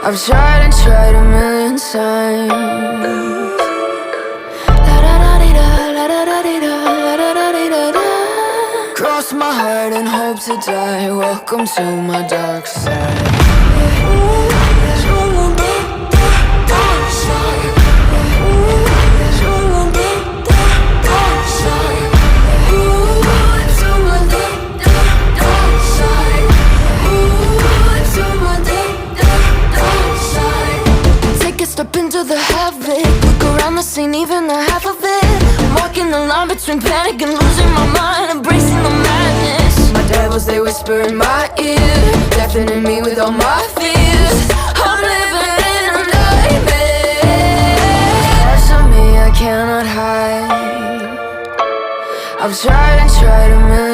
I've tried and tried a million times. Cross my heart and hope to die. Welcome to my dark side. Take a step into the havoc. Look around the scene, even the half of it. I'm walking the line between panic and losing my mind, embracing the madness. My devils, they whisper in my ear, deafening me with all my fears. I'm living in a nightmare. Parts of me I cannot hide. I've tried and tried a million